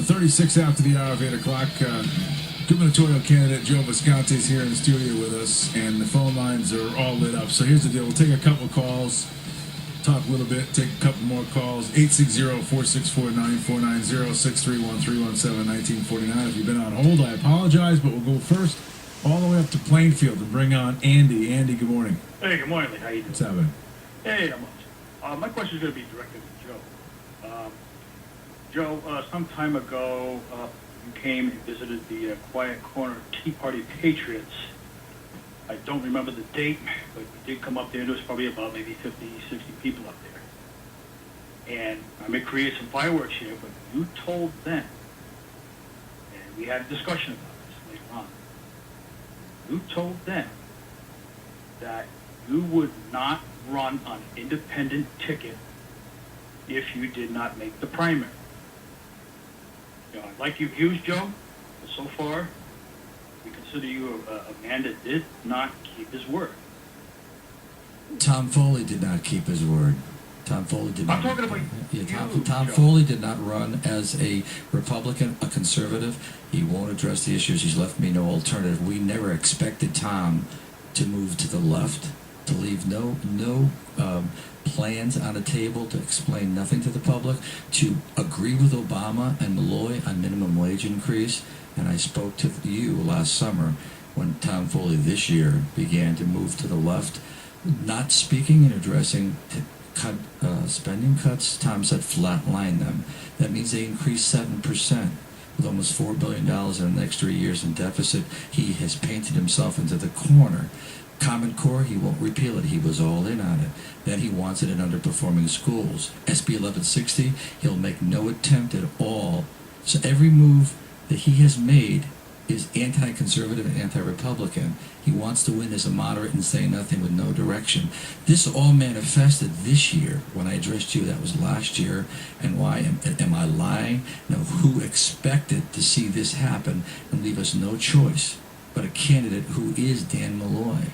36 after the hour of 8 o'clock. Gubernatorial candidate Joe Visconti is here in the studio with us, and the phone lines are all lit up. So here's the deal. We'll take a couple calls, talk a little bit, take a couple more calls. 860-464-9490, 631-317-1949. If you've been on hold, I apologize, but we'll go first all the way up to Plainfield and bring on Andy. Andy, good morning. Hey, good morning, Lee. How you doing? What's happening? Hey, I'm my question is going to be directed to Joe. Joe, some time ago, you came and visited the Quiet Corner Tea Party Patriots. I don't remember the date, but you did come up there. There was probably about maybe 50, 60 people up there. And I may create some fireworks here, but you told them, and we had a discussion about this later on, you told them that you would not run on an independent ticket if you did not make the primary. You know, I like your views, Joe, but so far, we consider you a man that did not keep his word. Tom Foley did not keep his word. Tom Foley did not. I'm talking about you, Tom Foley did not run as a Republican, a conservative. He won't address the issues. He's left me no alternative. We never expected Tom to move to the left, to leave no plans on the table, to explain nothing to the public, to agree with Obama and Malloy on minimum wage increase. And I spoke to you last summer when Tom Foley this year began to move to the left, not speaking and addressing spending cuts. Tom said flatline them. That means they increased 7%. With almost $4 billion in the next 3 years in deficit, he has painted himself into the corner. Common Core, he won't repeal it. He was all in on it. Then he wants it in underperforming schools. SB 1160, he'll make no attempt at all. So every move that he has made is anti-conservative and anti-Republican. He wants to win as a moderate and say nothing with no direction. This all manifested this year. When I addressed you, that was last year. And why am I lying? No, who expected to see this happen and leave us no choice but a candidate who is Dan Malloy?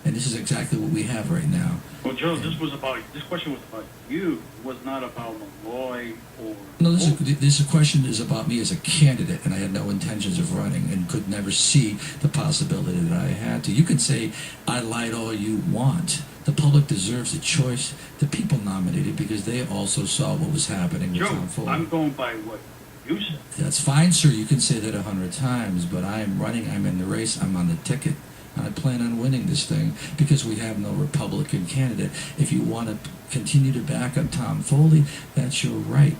And this is exactly what we have right now. Well, Joe, this question was about you. It was not about Malloy or... No, this question is about me as a candidate, and I had no intentions of running and could never see the possibility that I had to. You can say I lied all you want. The public deserves a choice. The people nominated because they also saw what was happening with Tom Foley. I'm going by what you said. That's fine, sir. You can say that 100 times, but I am running. I'm in the race. I'm on the ticket. And I plan on winning this thing because we have no Republican candidate. If you want to continue to back up Tom Foley, that's your right.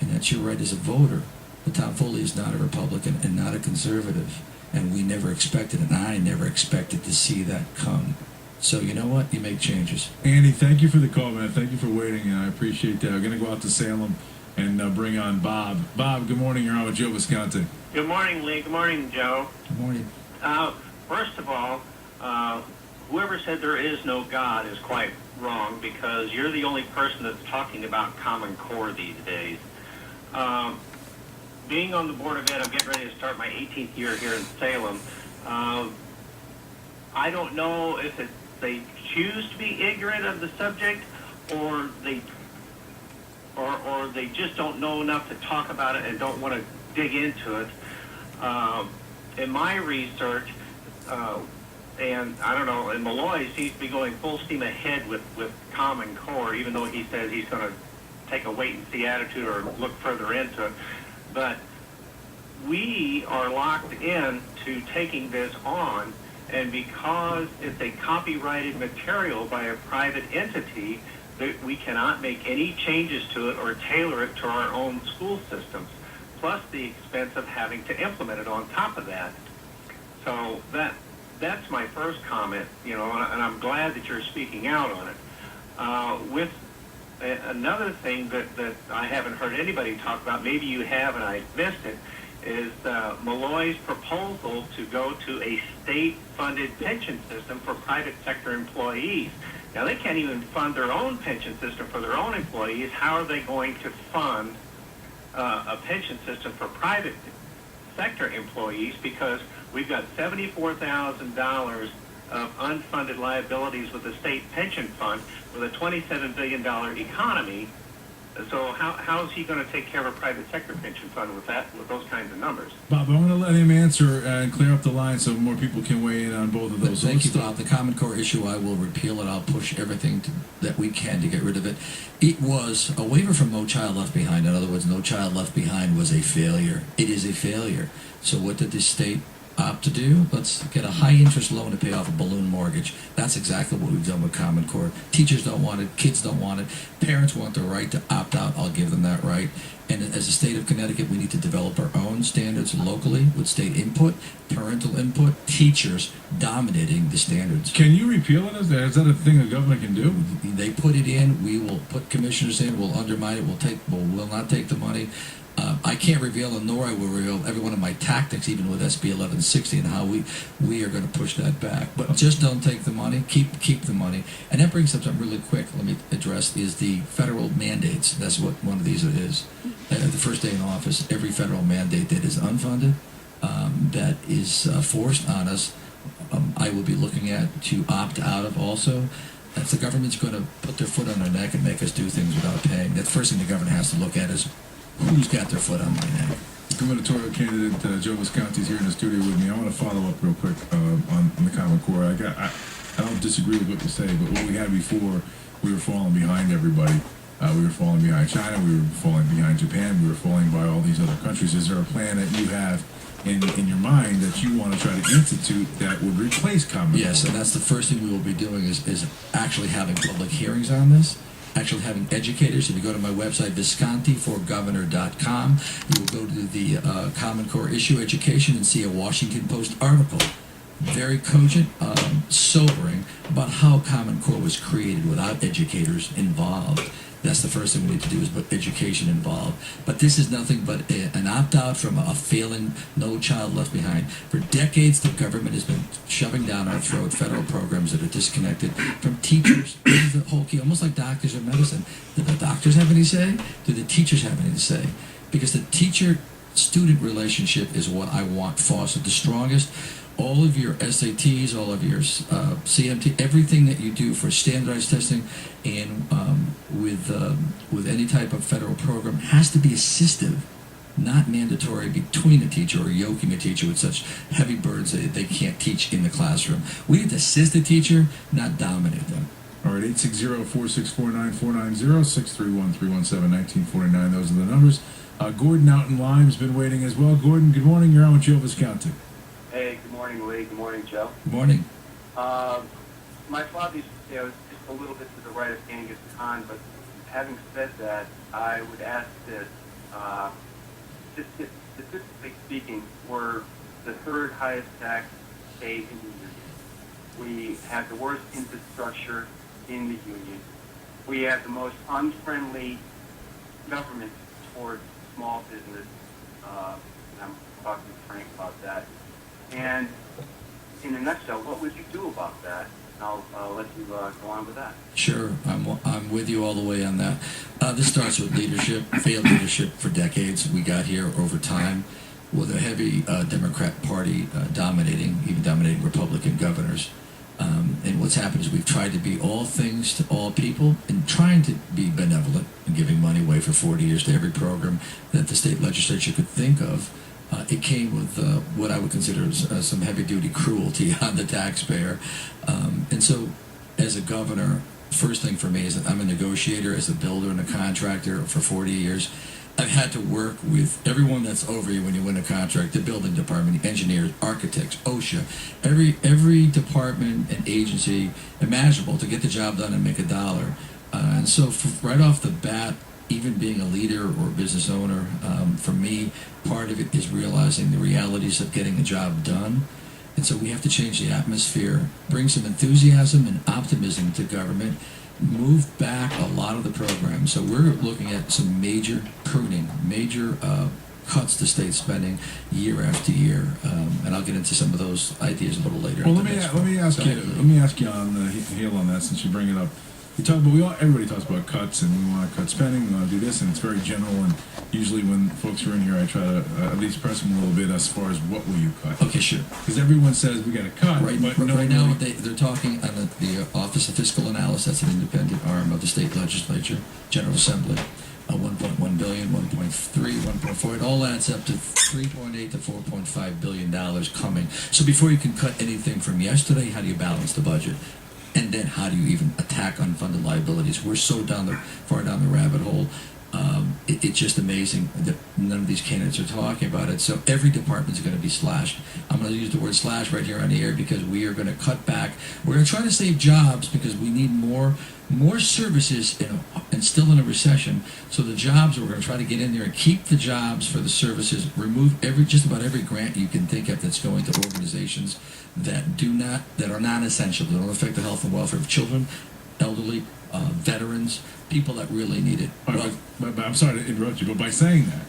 And that's your right as a voter. But Tom Foley is not a Republican and not a conservative. And we never expected, and I never expected to see that come. So you know what? You make changes. Andy, thank you for the call, man. Thank you for waiting, and I appreciate that. We're going to go out to Salem and bring on Bob. Bob, good morning. You're on with Joe Visconti. Good morning, Lee. Good morning, Joe. Good morning. First of all, whoever said there is no God is quite wrong because you're the only person that's talking about Common Core these days. Being on the Board of Ed, I'm getting ready to start my 18th year here in Salem. I don't know if they choose to be ignorant of the subject or they just don't know enough to talk about it and don't want to dig into it. In my research, and I don't know, and Malloy seems to be going full steam ahead with Common Core, even though he says he's going to take a wait-and-see attitude or look further into it. But we are locked in to taking this on, and because it's a copyrighted material by a private entity, that we cannot make any changes to it or tailor it to our own school systems, plus the expense of having to implement it on top of that. So that's my first comment, you know, and I'm glad that you're speaking out on it. With another thing that I haven't heard anybody talk about, maybe you have and I missed it, is Malloy's proposal to go to a state-funded pension system for private sector employees. Now, they can't even fund their own pension system for their own employees. How are they going to fund a pension system for private sector employees? Because we've got $74,000 of unfunded liabilities with the state pension fund with a $27 billion economy. So how is he going to take care of a private sector pension fund with those kinds of numbers? Bob, I want to let him answer and clear up the line so more people can weigh in on both of those. Thank you, Bob. The Common Core issue, I will repeal it. I'll push everything that we can to get rid of it. It was a waiver from No Child Left Behind. In other words, No Child Left Behind was a failure. It is a failure. So what did the state opt to do? Let's get a high-interest loan to pay off a balloon mortgage. That's exactly what we've done with Common Core. Teachers don't want it. Kids don't want it. Parents want the right to opt out. I'll give them that right. And as a state of Connecticut, we need to develop our own standards locally with state input, parental input, teachers dominating the standards. Can you repeal it? Is that a thing the government can do? They put it in. We will put commissioners in. We'll undermine it. We'll not take the money. I can't reveal, and nor I will reveal every one of my tactics, even with SB 1160, and how we are going to push that back. But just don't take the money. Keep the money. And that brings up something really quick. Let me address is the federal mandates. That's what one of these is. The first day in office, every federal mandate that is unfunded, that is forced on us, I will be looking at to opt out of also. If the government's going to put their foot on our neck and make us do things without paying, the first thing the government has to look at is who's got their foot on my neck. Gubernatorial candidate Joe Visconti is here in the studio with me. I want to follow up real quick on the Common Core. I don't disagree with what you say, but what we had before, we were falling behind everybody. We were falling behind China. We were falling behind Japan. We were falling by all these other countries. Is there a plan that you have in your mind that you want to try to institute that would replace Common Core? Yes, and that's the first thing we will be doing is actually having public hearings on this. Actually having educators. If you go to my website, viscontiforgovernor.com, you will go to the Common Core issue education and see a Washington Post article. Very cogent, sobering, about how Common Core was created without educators involved. That's the first thing we need to do is put education involved. But this is nothing but an opt-out from a failing No Child Left Behind. For decades, the government has been shoving down our throat federal programs that are disconnected from teachers. This is the whole key, almost like doctors or medicine. Do the doctors have any say? Do the teachers have any say? Because the teacher-student relationship is what I want fostered. The strongest. All of your SATs, all of your CMT, everything that you do for standardized testing and with any type of federal program has to be assistive, not mandatory between a teacher or yoking a teacher with such heavy burdens that they can't teach in the classroom. We need to assist the teacher, not dominate them. All right, 860-464-9490, 631-317-1949. Those are the numbers. Gordon out in Lyme's been waiting as well. Gordon, good morning. You're on with Joe Visconti. Hey, good morning, Lee. Good morning, Joe. Good morning. My father used to say I was just a little bit to the right of Genghis Khan, but having said that, I would ask this. Statistically speaking, we're the third highest tax state in the Union. We have the worst infrastructure in the Union. We have the most unfriendly government towards small business. I'm talking to Frank about that. And in a nutshell, what would you do about that? I'll let you go on with that. Sure, I'm with you all the way on that. This starts with leadership, failed leadership for decades. We got here over time with a heavy Democrat Party even dominating Republican governors. And what's happened is we've tried to be all things to all people and trying to be benevolent and giving money away for 40 years to every program that the state legislature could think of. It came with what I would consider some heavy-duty cruelty on the taxpayer. And so, as a governor, first thing for me is that I'm a negotiator, as a builder and a contractor for 40 years. I've had to work with everyone that's over you when you win a contract, the building department, the engineers, architects, OSHA, every department and agency imaginable to get the job done and make a dollar. And so, right off the bat, even being a leader or a business owner, for me, part of it is realizing the realities of getting a job done. And so we have to change the atmosphere, bring some enthusiasm and optimism to government, move back a lot of the programs. So we're looking at some major pruning, major cuts to state spending year after year. And I'll get into some of those ideas a little later. Well, let me ask you on the heel on that, since you bring it up. You talk about everybody talks about cuts, and we want to cut spending, we want to do this, and it's very general. And usually, when folks are in here, I try to at least press them a little bit as far as what will you cut. Okay, sure. Because everyone says we got to cut, right? But right now, they're talking on the Office of Fiscal Analysis. That's an independent arm of the state legislature, General Assembly. 1.1 billion, 1.3, 1.4. It all adds up to 3.8 to 4.5 billion dollars coming. So before you can cut anything from yesterday, how do you balance the budget? And then how do you even attack unfunded liabilities? We're so far down the rabbit hole. It's just amazing that none of these candidates are talking about it. So every department is going to be slashed. I'm going to use the word slash right here on the air because we are going to cut back. We're going to try to save jobs because we need more services and still in a recession. So the jobs, we're going to try to get in there and keep the jobs for the services. Remove just about every grant you can think of that's going to organizations that are non-essential. That don't affect the health and welfare of children, elderly, veterans, people that really need it. But I'm sorry to interrupt you, but by saying that,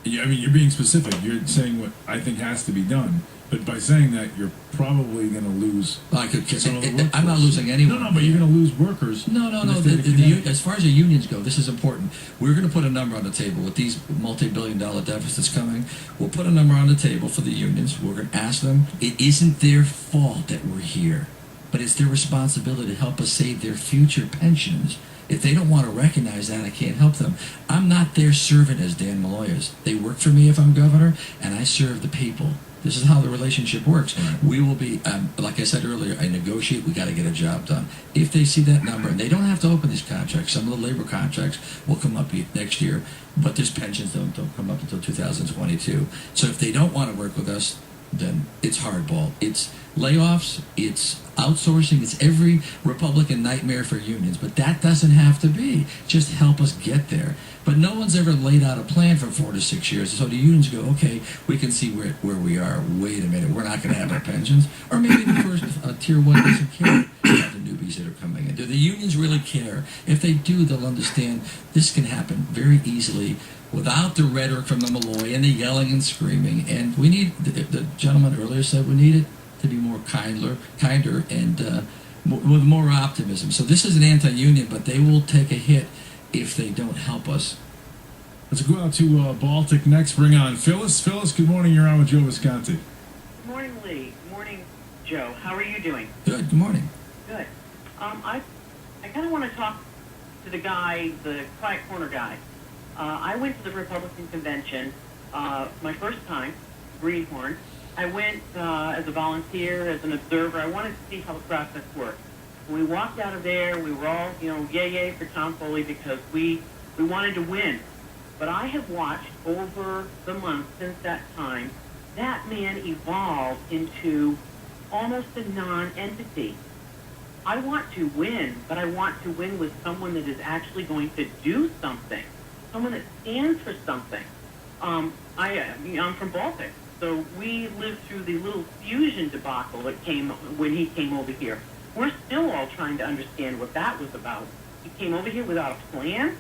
you're being specific. You're saying what I think has to be done. But by saying that, you're probably going to lose some of the workforce. I'm not losing anyone. No, but you're going to lose workers. No. As far as the unions go, this is important. We're going to put a number on the table with these multi-billion-dollar deficits coming. We'll put a number on the table for the unions. We're going to ask them. It isn't their fault that we're here, but it's their responsibility to help us save their future pensions. If they don't want to recognize that, I can't help them. I'm not their servant, as Dan Malloy is. They work for me if I'm governor, and I serve the people. This is how the relationship works. Right. We will be, like I said earlier, I negotiate, we got to get a job done. If they see that number, and they don't have to open these contracts, some of the labor contracts will come up next year, but there's pensions don't come up until 2022. So if they don't want to work with us, then it's hardball. It's layoffs, it's outsourcing, it's every Republican nightmare for unions, but that doesn't have to be. Just help us get there. But no one's ever laid out a plan for 4 to 6 years. So the unions go, okay, we can see where we are. Wait a minute, we're not going to have our pensions. Or maybe the first tier 1 doesn't care about the newbies that are coming in. Do the unions really care? If they do, they'll understand this can happen very easily without the rhetoric from the Malloy and the yelling and screaming. And we need, the gentleman earlier said, we need it to be more kinder and with more optimism. So this is an anti-union, but they will take a hit if they don't help us. Let's go out to Baltic next. Bring on Phyllis. Phyllis, good morning. You're on with Joe Visconti. Good morning, Lee. Good morning, Joe. How are you doing? Good morning. Good. I kind of want to talk to the guy, the quiet corner guy. I went to the Republican convention my first time, Greenhorn. I went as a volunteer, as an observer. I wanted to see how the process worked. When we walked out of there, we were all, yay for Tom Foley because we wanted to win. But I have watched over the months since that time, that man evolved into almost a non-entity. I want to win, but I want to win with someone that is actually going to do something, someone that stands for something. I'm from Baltic, so we lived through the little fusion debacle that came when he came over here. We're still all trying to understand what that was about. He came over here without a plan,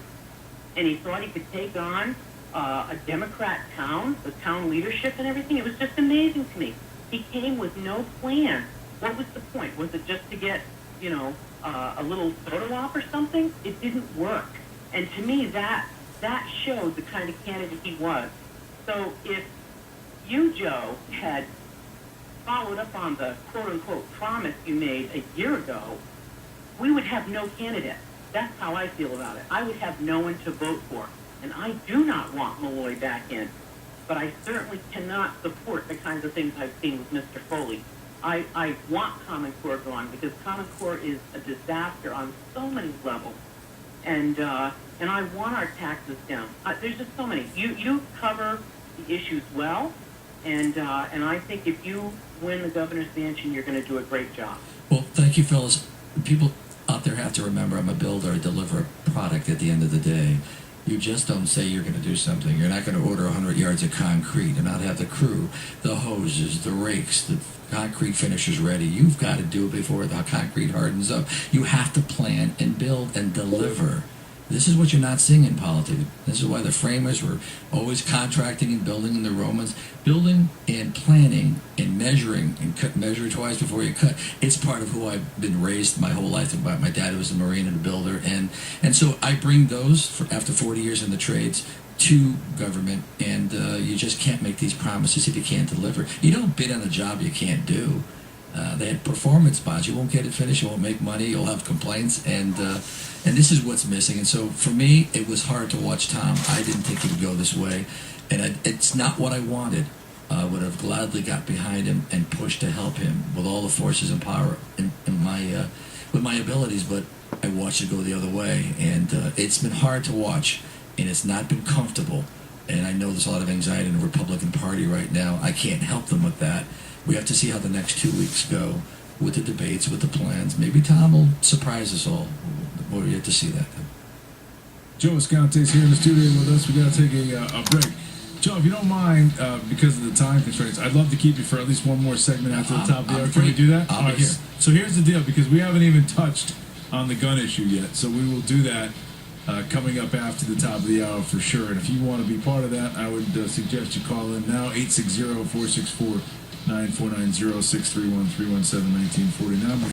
and he thought he could take on a Democrat town, the town leadership and everything. It was just amazing to me. He came with no plan. What was the point? Was it just to get, a little photo op or something? It didn't work. And to me, that showed the kind of candidate he was. So if you, Joe, had followed up on the quote-unquote promise you made a year ago, we would have no candidate. That's how I feel about it. I would have no one to vote for. And I do not want Malloy back in. But I certainly cannot support the kinds of things I've seen with Mr. Foley. I want Common Core gone because Common Core is a disaster on so many levels. And I want our taxes down. There's just so many. You cover the issues well, and I think if you win the governor's mansion, you're going to do a great job. Well, thank you, Phyllis. People out there have to remember I'm a builder. I deliver a product at the end of the day. You just don't say you're going to do something. You're not going to order 100 yards of concrete and not have the crew, the hoses, the rakes, the concrete finishers ready. You've got to do it before the concrete hardens up. You have to plan and build and deliver. This is what you're not seeing in politics. This is why the framers were always contracting and building, and the Romans. Building and planning and measuring and measure twice before you cut. It's part of who I've been raised my whole life. My dad was a Marine and a builder. And so I bring those, after 40 years in the trades, to government. And you just can't make these promises if you can't deliver. You don't bid on a job you can't do. They had performance bonds. You won't get it finished. You won't make money. You'll have complaints, and this is what's missing. And so for me, it was hard to watch Tom. I didn't think he would go this way, and it's not what I wanted. I would have gladly got behind him and pushed to help him with all the forces and power in my with my abilities. But I watched it go the other way, and it's been hard to watch, and it's not been comfortable. And I know there's a lot of anxiety in the Republican Party right now. I can't help them with that. We have to see how the next 2 weeks go with the debates, with the plans. Maybe Tom will surprise us all. We have to see that. Joe Visconti's here in the studio with us. We got to take a break. Joe, if you don't mind, because of the time constraints, I'd love to keep you for at least one more segment after the top of the hour. Can we do that? I'll be here. So here's the deal, because we haven't even touched on the gun issue yet. So we will do that coming up after the top of the hour for sure. And if you want to be part of that, I would suggest you call in now, 860-464-9490, 631-317-1949.